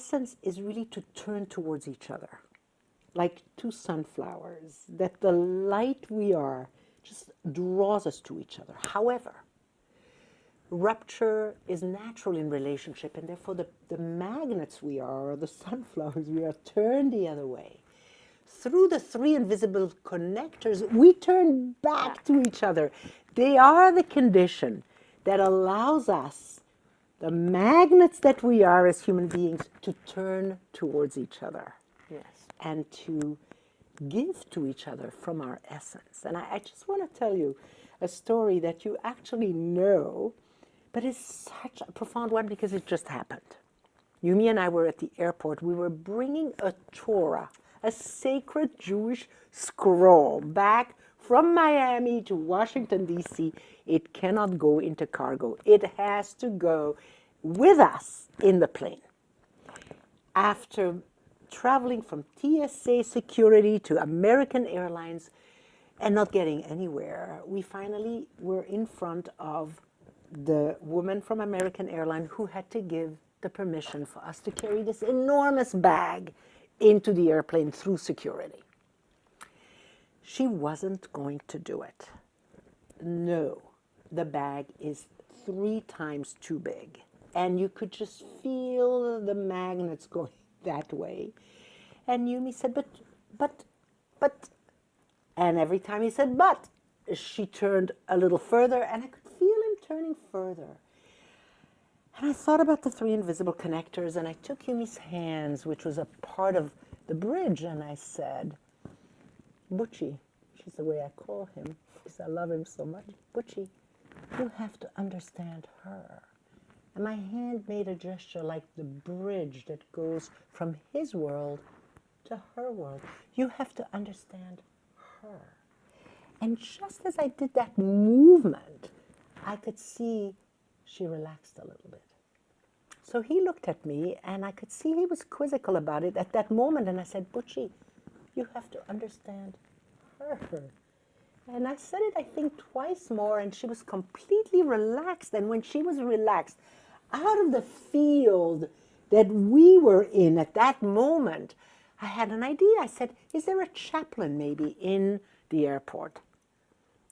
essence is really to turn towards each other, like two sunflowers, that the light we are just draws us to each other. However, rupture is natural in relationship, and therefore the magnets we are, or the sunflowers we are, turn the other way. Through the three invisible connectors, we turn back to each other. They are the condition that allows us, the magnets that we are as human beings, to turn towards each other. Yes. And to give to each other from our essence. And I just want to tell you a story that you actually know, but it's such a profound one because it just happened. Yumi and I were at the airport. We were bringing a Torah, a sacred Jewish scroll, back from Miami to Washington, D.C. It cannot go into cargo. It has to go with us in the plane. After traveling from TSA security to American Airlines and not getting anywhere, we finally were in front of the woman from American Airlines who had to give the permission for us to carry this enormous bag into the airplane through security. She wasn't going to do it. No, the bag is 3 times too big. And you could just feel the magnets going that way. And Yumi said, but, and every time he said, but, she turned a little further, and I could feel him turning further. And I thought about the 3 invisible connectors, and I took Yumi's hands, which was a part of the bridge, and I said, Butchie, which is the way I call him, because I love him so much, Butchie, you have to understand her. And my hand made a gesture like the bridge that goes from his world to her world. You have to understand her. And just as I did that movement, I could see she relaxed a little bit. So he looked at me, and I could see he was quizzical about it at that moment. And I said, Butchie, you have to understand her. And I said it, I think, twice more, and she was completely relaxed. And when she was relaxed, out of the field that we were in at that moment, I had an idea. I said, is there a chaplain maybe in the airport?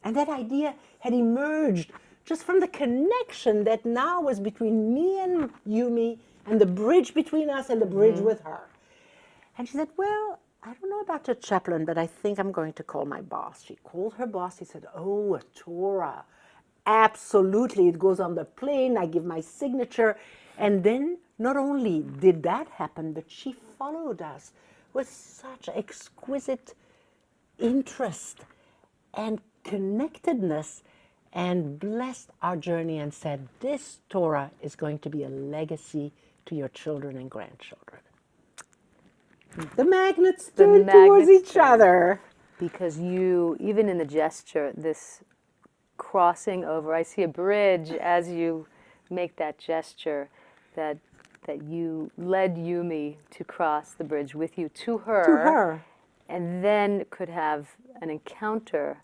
And that idea had emerged just from the connection that now was between me and Yumi, and the bridge between us and the bridge with her. And she said, well, I don't know about a chaplain, but I think I'm going to call my boss. She called her boss. He said, oh, a Torah. Absolutely, it goes on the plane. I give my signature. And then not only did that happen, but she followed us with such exquisite interest and connectedness, and blessed our journey and said, this Torah is going to be a legacy to your children and grandchildren. The magnets turn towards each other. Because you, even in the gesture, this crossing over, I see a bridge as you make that gesture, that you led Yumi to cross the bridge with you to her. To her. And then could have an encounter